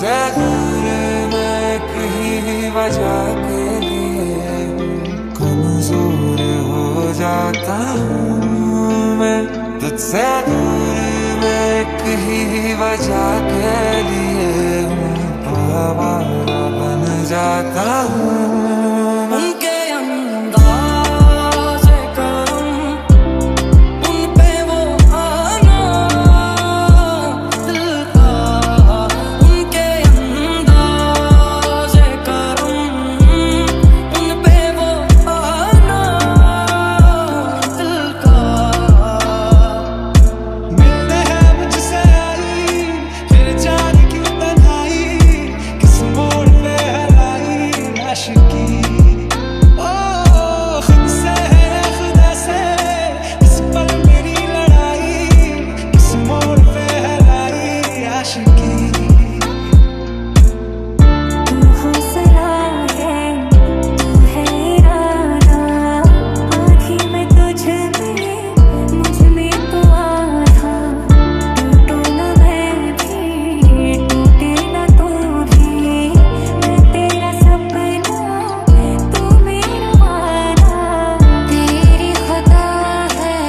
तुझसे दूर मैं कहीं वजह के लिए कमजोर हो जाता हूँ। मैं तुझसे दूर मैं कहीं वजह के लिए आवारा बन जाता हूँ। उनके अंदाज़े करम उन पे वो आना दिल का, उनके अंदाज़े करम उन पे वो आना दिल का। मिलते हैं मुझसे आई फिर जाने क्यों तन्हाई, किस मोड़ पे हलाई आशिकी। खुद से है खुदा से इस पल मेरी लड़ाई, किस मोड़ पे हलाई आशिकी। तू हौसला है, तू है इरादा, आँखी में तुझ में मुझ में तू आधा। टूटू ना मैं भी, टूटे ना तू भी, मैं तेरा सपना तू मेरा वादा। तेरी खता है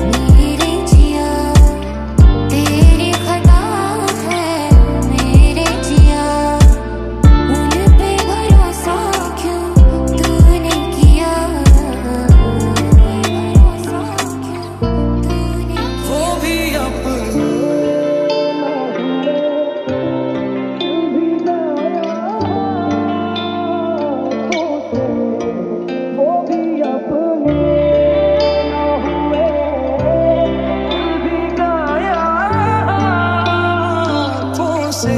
मेरे जिया, तेरी खता है मेरे जिया। उन पे भरोसा क्यों तूने किया, भरोसा क्यों तूने वो भी अपने वो भी अपने ना हुए, दिल भी गाया आँखों से।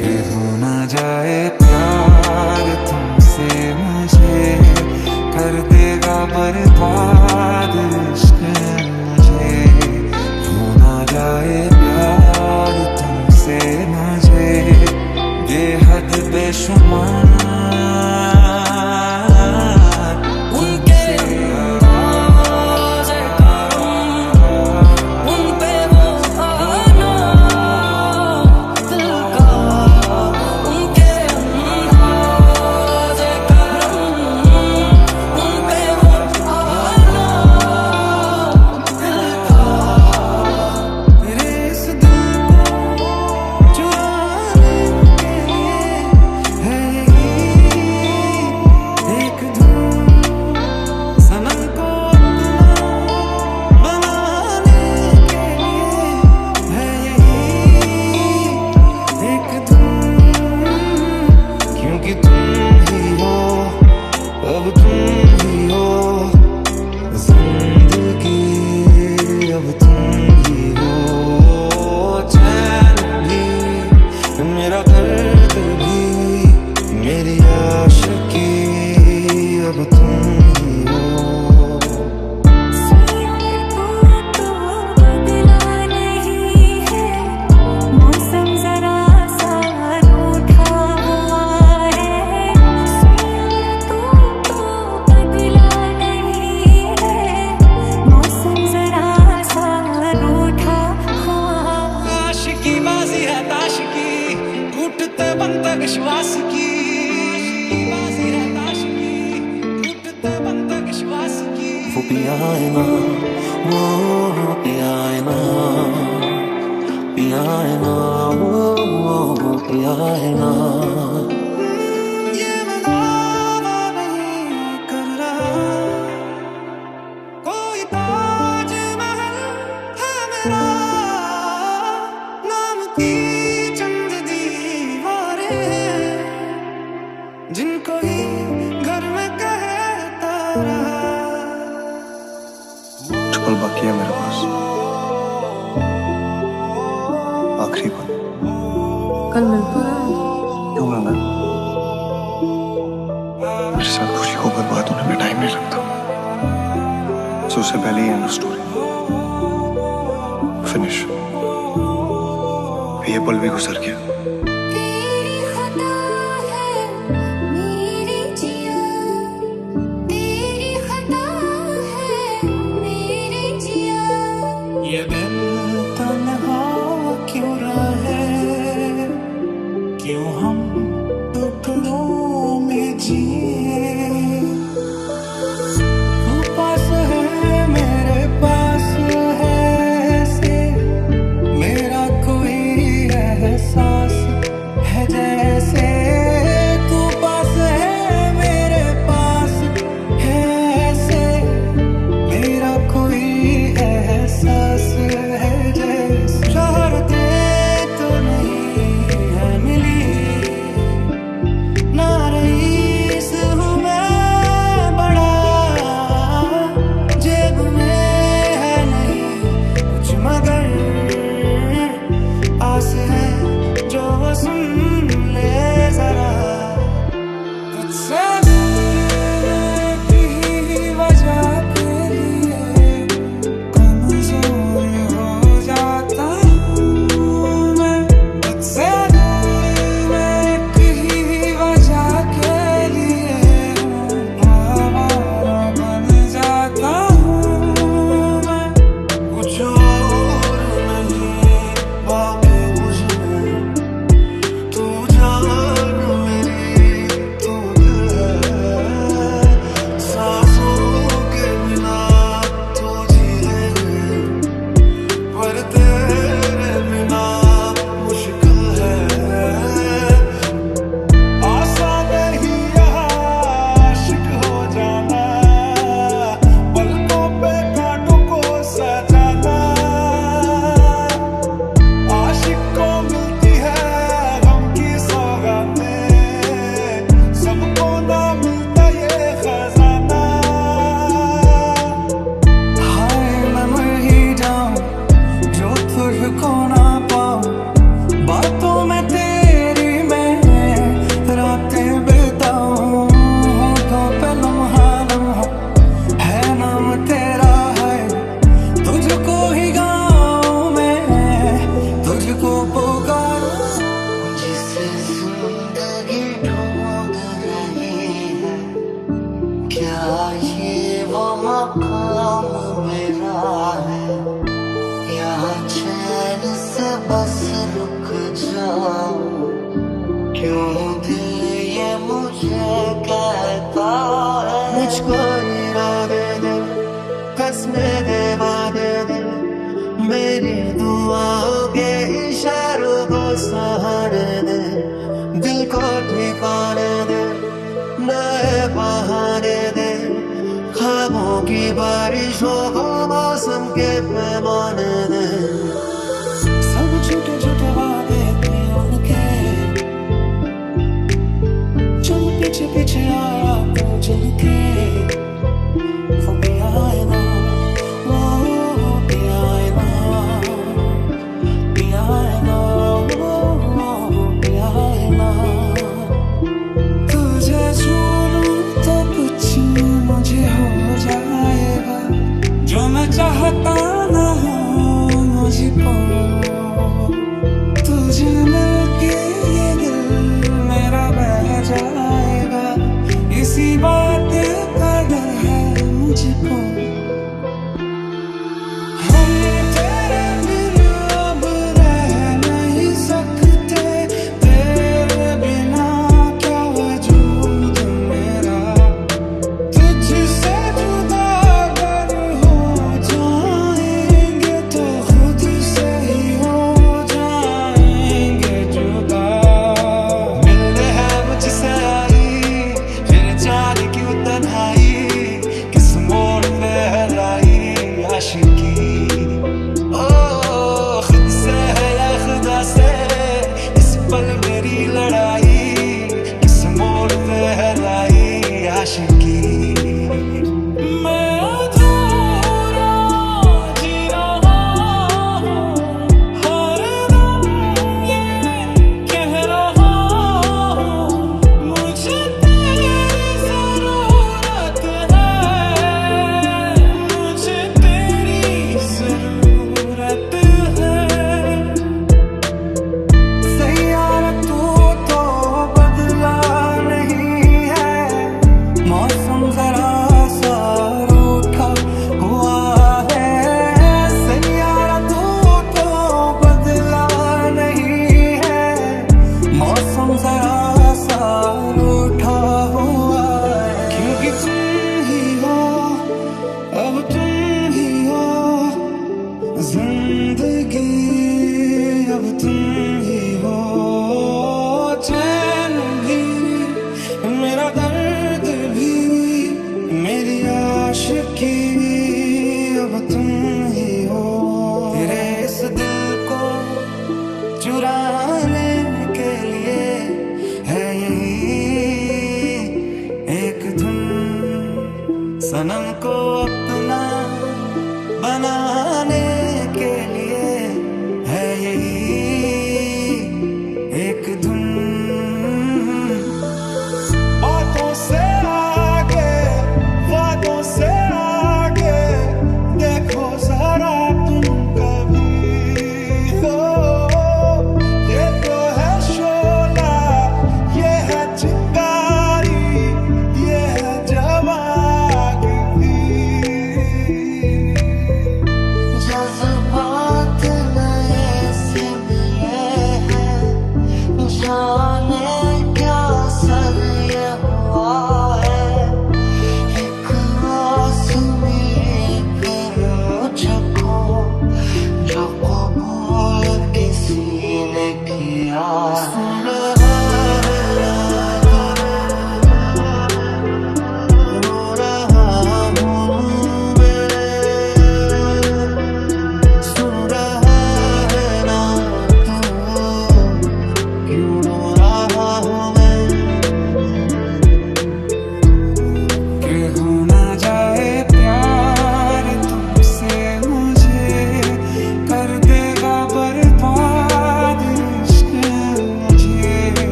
कि हो ना जाए प्यार तुमसे मुझे, कर देगा बर्बाद इश्क मुझे। हो ना जाए प्यार तुमसे मुझे, बेहद बेशुमार उनके अंदाज़े करम उन पे वो आना दिल का, उनके अंदाज़े करम उन पे वो आना दिल का। मेरे इस दिल को चुराने के लिए है यही एक धुन, सनम को अपना बनाने के लिए है यही एक धुन। क्योंकि तुम ही हो, अब तुम ही हो जिंदगी, अब तुम ही हो चैन भी, मेरा दर्द भी, मेरी आशिकी, अब तुम ही हो। तू बदला नहीं है, मौसम जरा सा रूठा हुआ है। तू बदला नहीं है, मौसम जरा सा रूठा हुआ। आशिकी बाजी है ताशिकी, टूटते बनते विश्वास की। आशिकी बाजी है ताशिकी, टूटते बनते विश्वास की। वो पिया है ना, वो पिया है ना, पिया है ना, वो पिया है ना। ये मैं दावा नहीं कर रहा, कोई ताज महल है मेरा, नाम की चंद दीवारें हैं, जिनको ही घर में कहता रहा। कुछ पल बाकी है मेरे पास, आखिरी पल। कल मिल तो रहा है। क्यों मिलना है? मेरे साथ खुशी को बर्बाद होने में टाइम नहीं लगता, तो उससे पहले ही एंड स्टोरी फिनिश। ये पल भी गुजर गया। तेरी खता है मेरे जिया, तेरी खता है मेरे जिया। ये दिल तन्हा क्यों रहे, क्यों दिल ये मुझे कहता है मुझको इरादे दे कसमें दे वादे दे मेरी दुआओं के इशारों को सहारे दे दिल को ठिकाने दे नए बहाने दे ख्वाबों की बारिशों को मौसम के पैमाने दे सब छोटे छोटे वादे थे उनके चल पीछे पीछे आया तू चल के वो भी आए ना वो भी आए ना भी आए ना वो भी आए ना तुझे छोड़ूं तो कुछ मुझे हो जाएगा जो मैं चाहता ना हो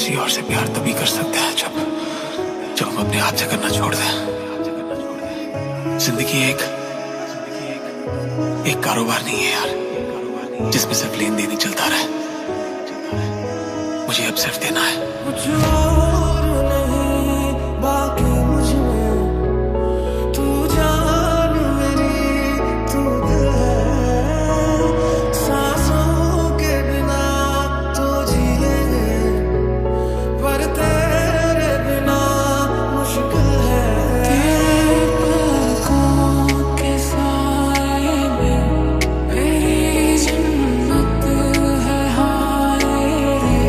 किसी और से प्यार तभी कर सकते हैं जब हम अपने हाथ से करना छोड़ दें। जिंदगी एक कारोबार नहीं है यार, जिसमें सिर्फ लेन देन ही चलता रहे। मुझे अब सिर्फ देना है। कुछ और नहीं बाकी मुझ में, तू जान मेरी तू दिल है, सांसों के बिना तो जिएंगे पर तेरे बिना मुश्किल है। तेरे पलकों के साए में मेरी जन्नत है हाय रे,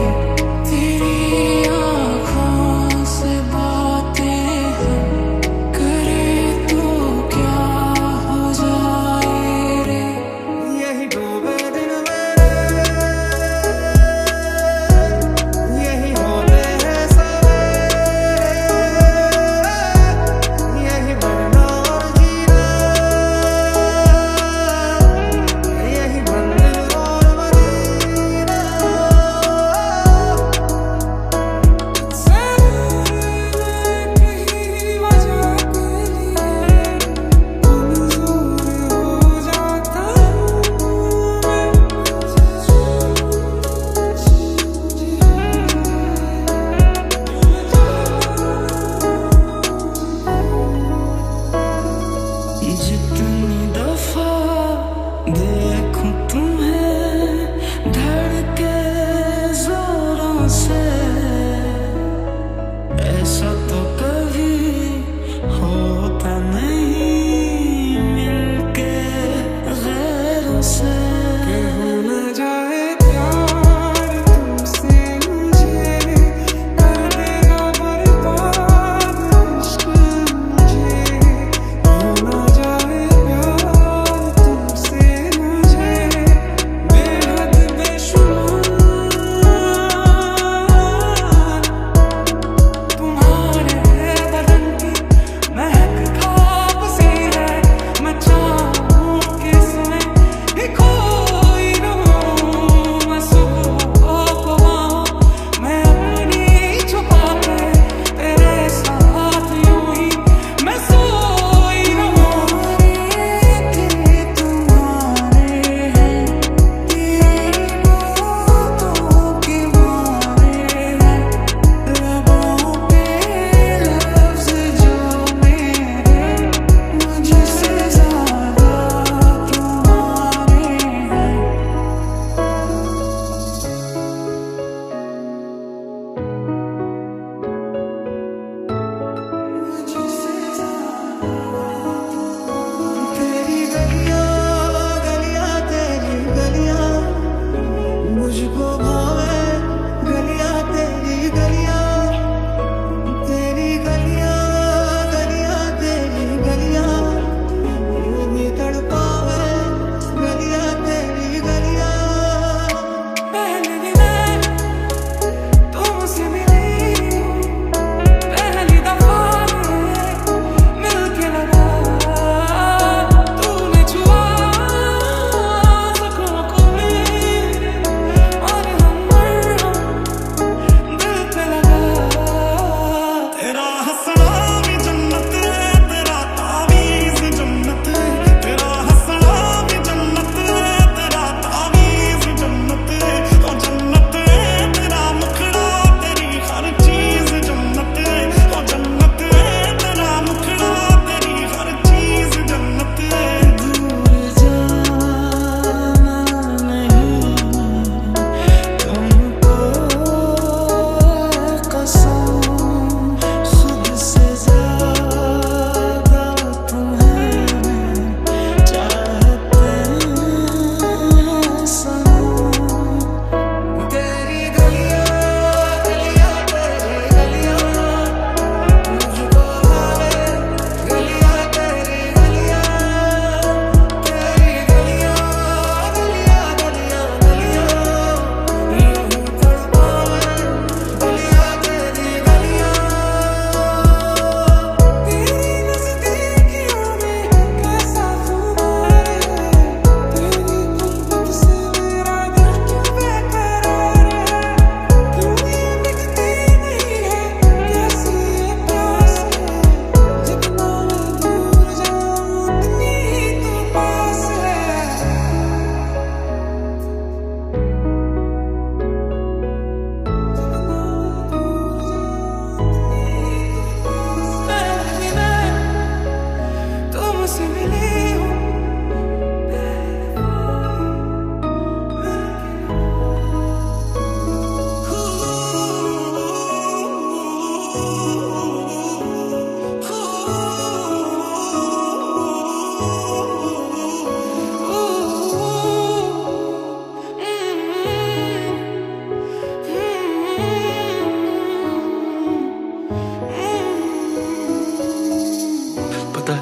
तेरी आँखों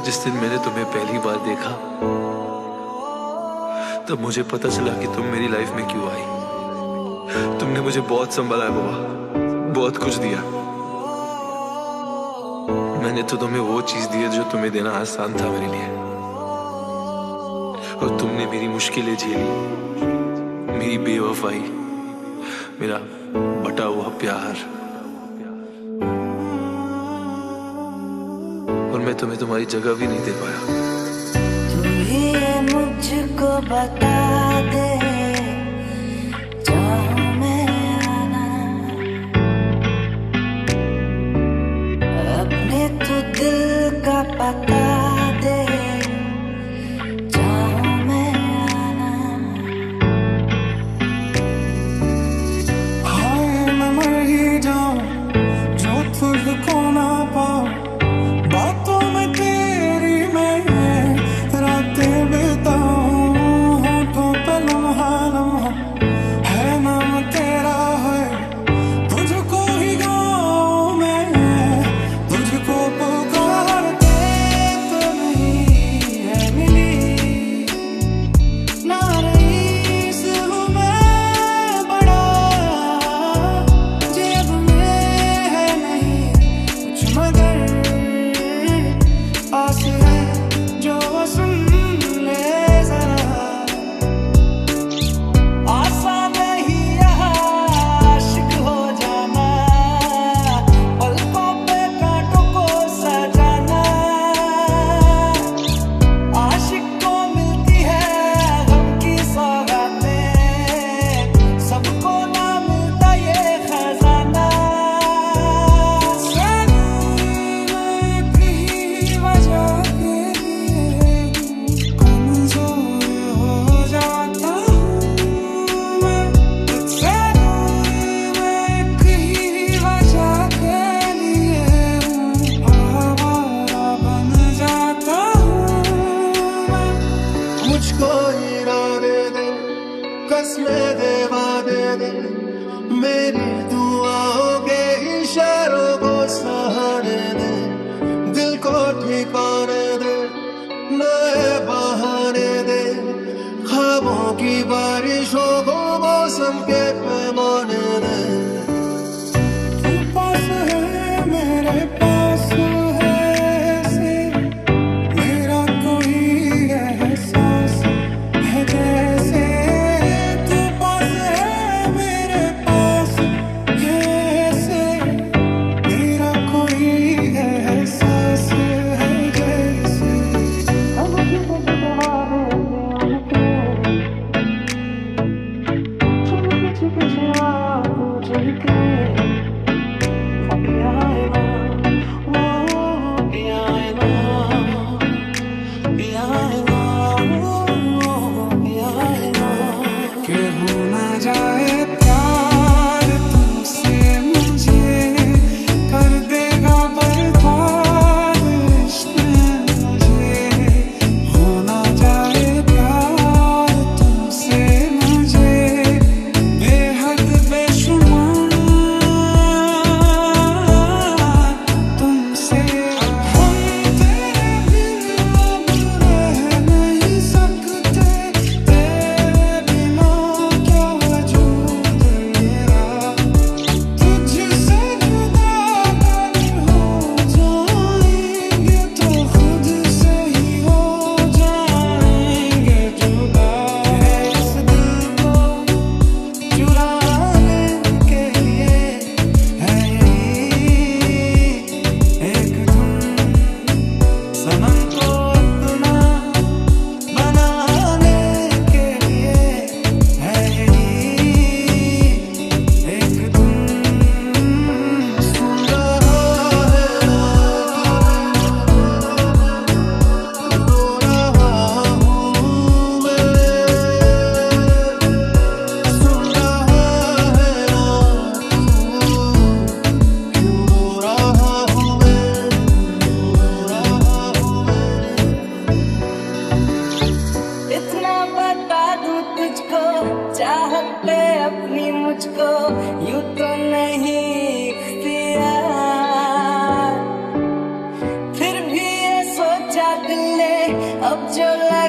जिस दिन मैंने तुम्हें पहली बार देखा तब मुझे पता चला कि तुम मेरी लाइफ में क्यों आई। तुमने मुझे बहुत संभाला है बाबा, बहुत कुछ दिया। मैंने तो तुम्हें वो चीज दी है जो तुम्हें देना आसान था मेरे लिए, और तुमने मेरी मुश्किलें झेली, मेरी बेवफाई, मेरा बटा हुआ प्यार, और मैं तुम्हें तुम्हारी जगह भी नहीं दे पाया। तू ही मुझको बता दे जहाँ मैं आना, अपने तो दिल का पता दे जहाँ मैं आना। हाय मैं मर ही जाऊं जो तुझको ना पाऊं, बातों में तेरी मैं रातें बिताऊं, होठों पे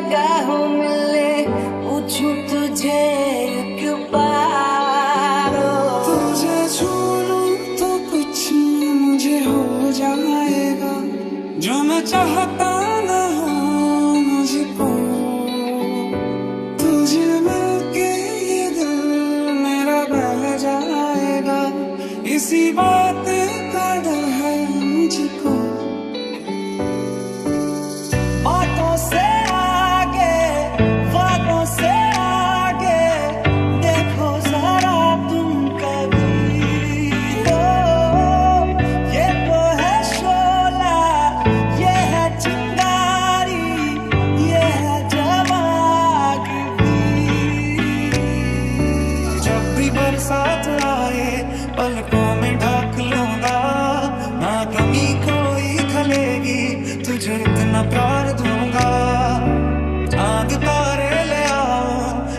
निगाहों मिले पूछूं तुझे एक बार तुझे छू लूं तो कुछ मुझे हो जाएगा जो मैं चाहता ना हो मुझको तुझे मिलके ये दिल मेरा बह जाएगा इसी बात का डर है मुझको बातों से आगे वादों से आगे देखो जरा तुम कभी ये तो है शोला ये है चिंगारी ये है जवानी जब भी बरसात आए पलकों में ढक लूंगा ना कमी कोई खलेगी तुझे इतना प्यार दूंगा चांद तारे ले आओ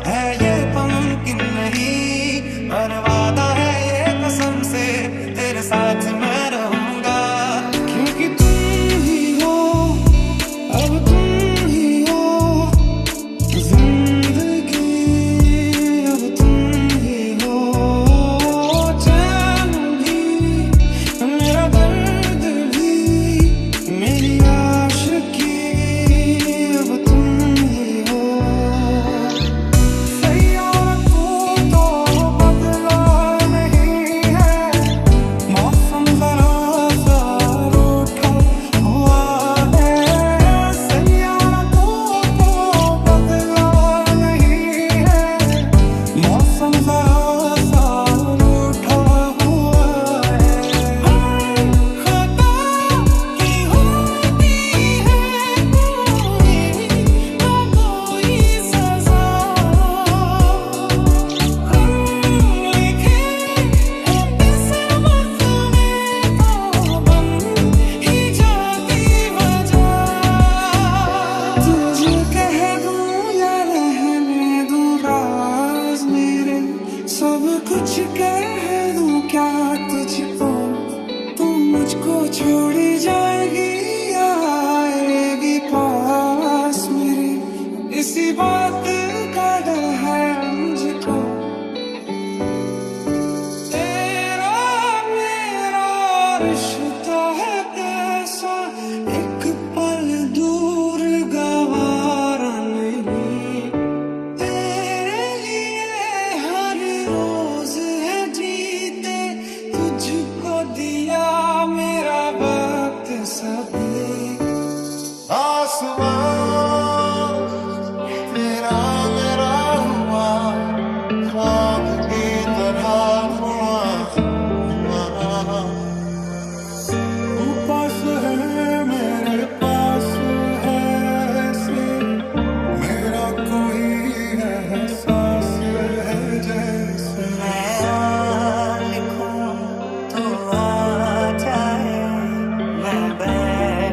है ये मुमकिन नहीं पर वादा है ये कसम से तेरे साथ मैं रहूंगा क्योंकि तुम ही हो अब तुम ही हो जिंदगी अब तुम ही हो चैन भी मेरा दर्द भी मेरी आशिकी अब तुम ही हो सैयारा तू तो बदला नहीं है मौसम जरा सा रूठा हुआ है सैयारा तू तो बदला नहीं है मौसम जरा सा रूठा हुआ है खता की होती है कोई ना कोई सजा हम लिखे इस वक्त में तो बन ही जाती वजह तुझे कह दूं या रहने दूं राज मेरे सब कुछ कह दूं क्या तुझको तू मुझको छोड़ी जाएगी या आएगी पास मेरे इसी बात का डर है मुझको तेरा मेरा रिश्ता है कैसा एक पल दूर गवारा नहीं तेरे लिए हर रोज है जीते तुझको दिया मेरा वक्त सभी आसमान तेरा मेरा हुआ ख्वाब की तरह हुआ तू पास है मेरे पास है ऐसे मेरा कोई एहसास है जैसे मैं लिखूं तो आ जाए मैं बैठ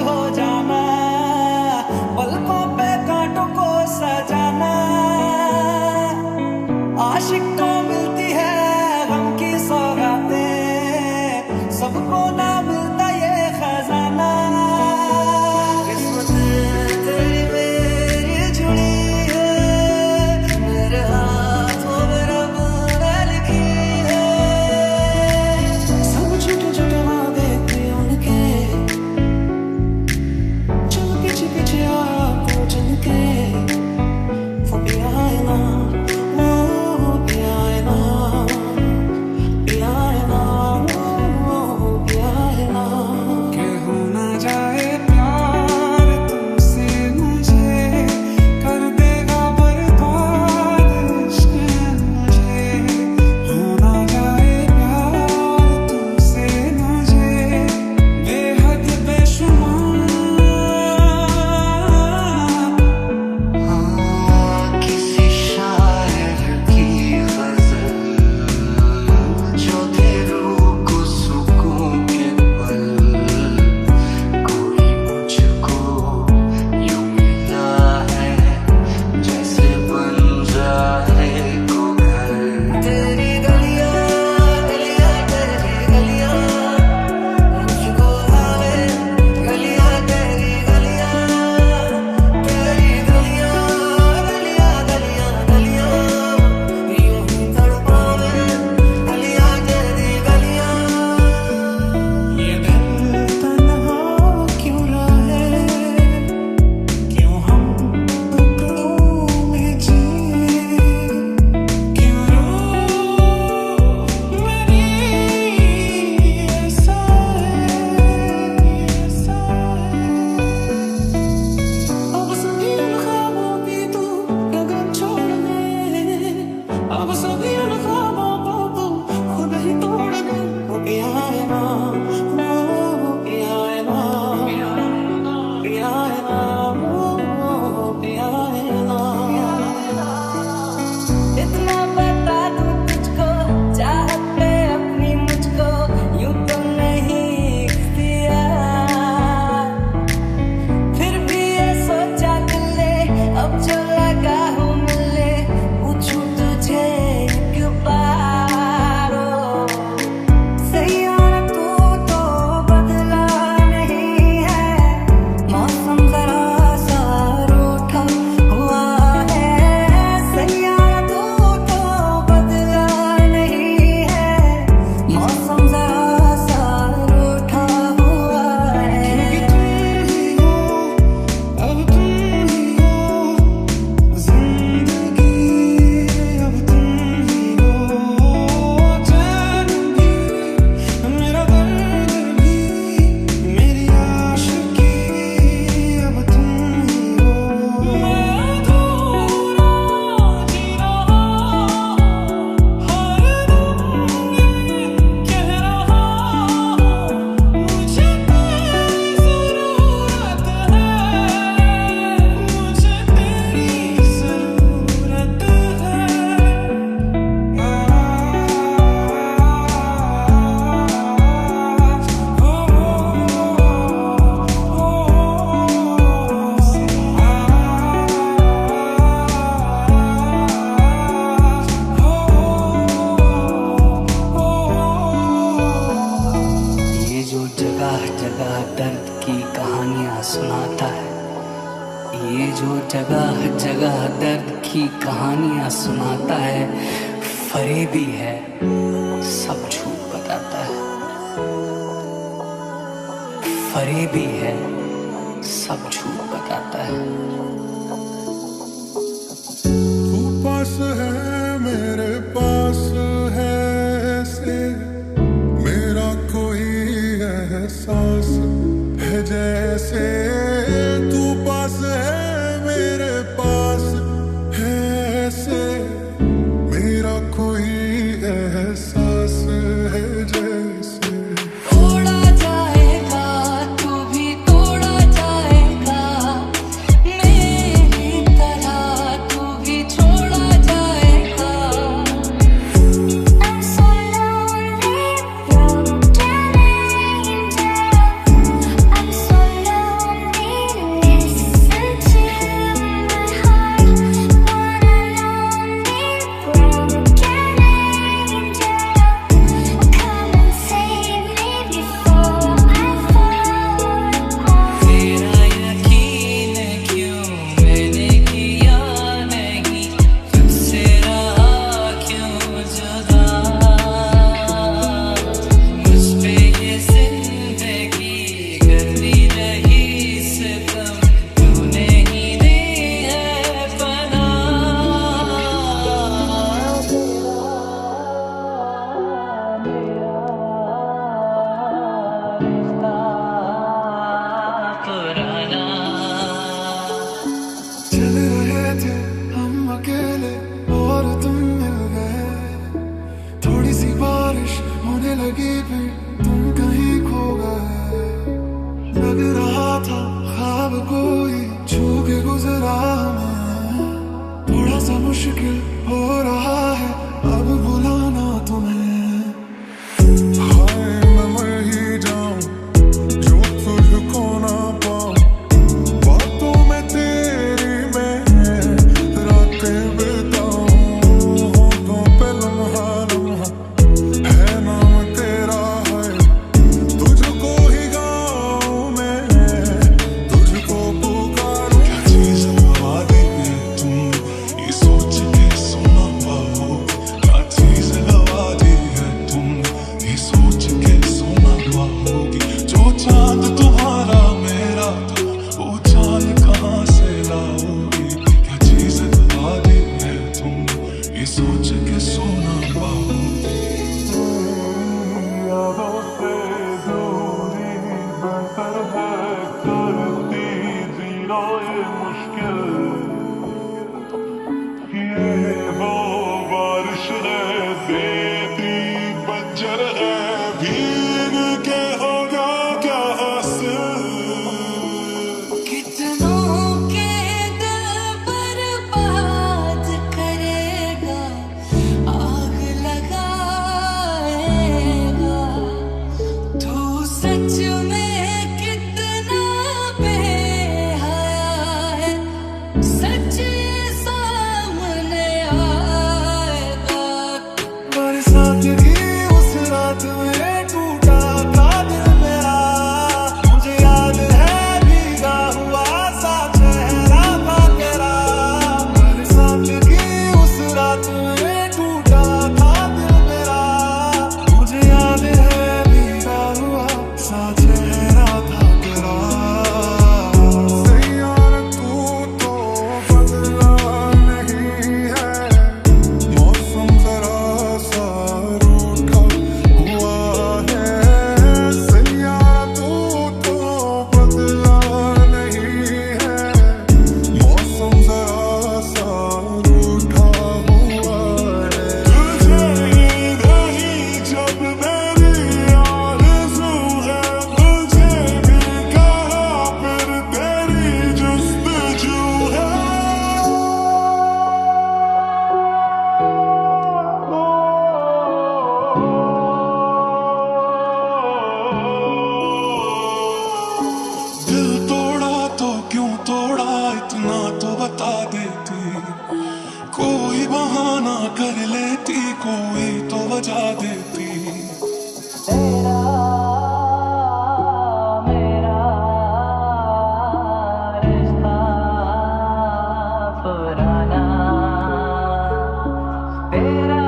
हो जाना, पलकों पे कांटों को सजाना। आशिक को मिलती है गम की सौगातें, सबको ना मिलता ये खजाना। किस्मत तेरी मेरी जुड़ी है, मेरे हाथों में रब ने लिखी है। सब छोटे छोटे वादे थे उनके, चल पीछे पीछे आया तो जिनके वो भी आए ना, वो भी आए ना, भी आए ना, वो भी आए ना। के हो ना जाए प्यार तुमसे मुझे, कर देगा बर्बाद इश्क मुझे। हो ना जाए प्यार तुमसे मुझे, बेहद बेशुमार। किसी शायर की गजल जो दे रूह को सुकून के पल, कोई मुझको यूं मिला है जैसे बन जाए को घर। तेरी गलियां गलियां तेरी गलियां, मुझको भावे गलियां तेरी गलियां, तेरी गलियां गलियां गलियां गलियां, यूं ही तड़पावे गलियां तेरी गलियां। ये दिल तन्हा क्यों रहे, क्यों हम टुकड़ों में जिए, क्यों रो मेरी ऐसा है, ऐसा है। अब सभी उन ख्वाबों की तू लगन छोड़ दे, अब सभी उन ख्वाबों को तू खुद ही तोड़ दे। वो भी आए ना, वो भी आए ना, भी आए ना, वो भी आए ना। इतना बता दूं तुझको, चाहत पे अपनी मुझको यूं तो नहीं इख्तियार। फिर भी ये सोचा दिल ने, अब जो लगा हूँ मिलने, पूछूं तुझे एक बार। ओ सैयारा तू तो बदला नहीं है, मौसम जरा सा रूठा हुआ है। सैयारा तू तो बदला नहीं है, मौसम जरा सा रूठा हुआ है। तुम ही हो, अब तुम ही हो, जिंदगी अब तुम ही हो। चैन भी, मेरा दर्द भी, मेरी आशिकी अब तुम ही हो। मैं अधूरा जी रहा हूँ, हर दम ये कह रहा हूँ, मुझे तेरी ज़रूरत है, मुझे तेरी ज़रूरत है। ये जो जगह जगह दर्द की कहानियां सुनाता है, ये जो जगह जगह दर्द की कहानियां सुनाता है, फरेबी है सब झूठ बताता है। फरेबी है सब झूठ बताता है। तू पास है मेरे पास है ऐसे, मेरा कोई एहसास है जैसे। तू पास है मेरे पास है ऐसे, मेरा कोई एहसास है जैसे। तोड़ा जाएगा तू भी तोड़ा जाएगा, मेरी तरह तू भी छोड़ा जाएगा। I'm so lonely, from turning down. I'm so lonely. कोई मुश्किल ये वो बारिश है देती बंजर है भीग के होगा क्या हासिल कितनों के दिल बर्बाद करेगा आग लगाएगा तू सच में कितना बेहया है सच सामने आएगा बरसात की उस रात में टूटा था दिल मेरा मुझे याद है भीगा हुआ सा चेहरा था तेरा बरसात की उस रात में टूटा था दिल मेरा मुझे याद है भीगा हुआ सा चेहरा था तेरा यार तू तो बदला नहीं है मौसम जरा सा रूठा हुआ है यार तू तो बदला नहीं है मौसम जरा सा रूठा हुआ है तुझे नहीं जब मेरी आरज़ू है मुझे भी कहा फिर तेरी जुस्तजू है दिल तोड़ा तो क्यों तोड़ा इतना तो बता देती कोई बहाना कर लेती कोई तो वजह देती तेरा मेरा रिश्ता पुराना तेरा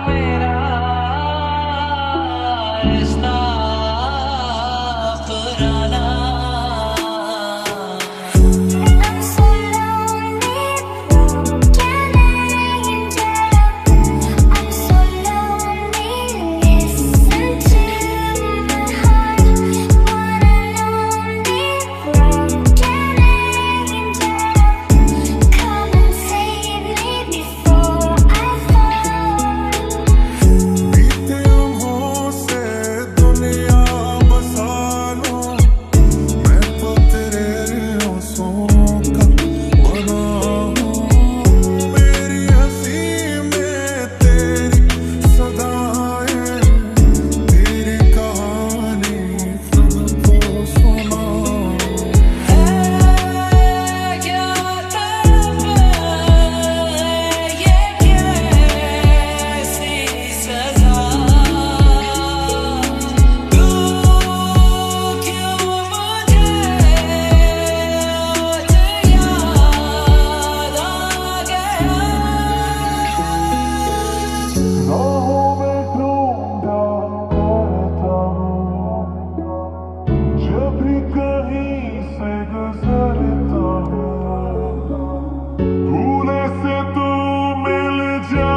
मेरा रिश्ता पुराना I'm so lonely from Canada. I'm so lonely. Listen to my heart. Wanna lonely from Canada. Come and save me before I fall. बीते लम्हों से दुनिया बसा लूं मैं तो तेरे आंसुओं का बना हूँ मेरी हंसी में तेरी सदाएं तेरी कहानी सबको सुनाऊं क्या तड़प ये कैसी सजा तू क्यों मुझे आज याद आ गया राहों में ढूंढा करता हूँ जब भी कहीं से गुजरता हूँ भूले से तू मिल जा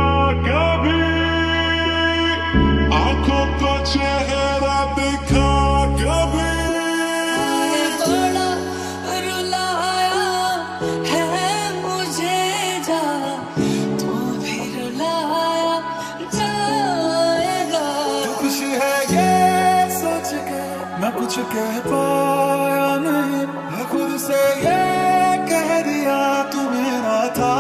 कभी आंखों को चेहरा दिखा कभी बड़ा रुलाया है मुझे जा तू भी रुलाया जाएगा खुशी है ये सोच के मैं कुछ कह पाया नहीं मैं खुद से ये कह दिया तू मेरा था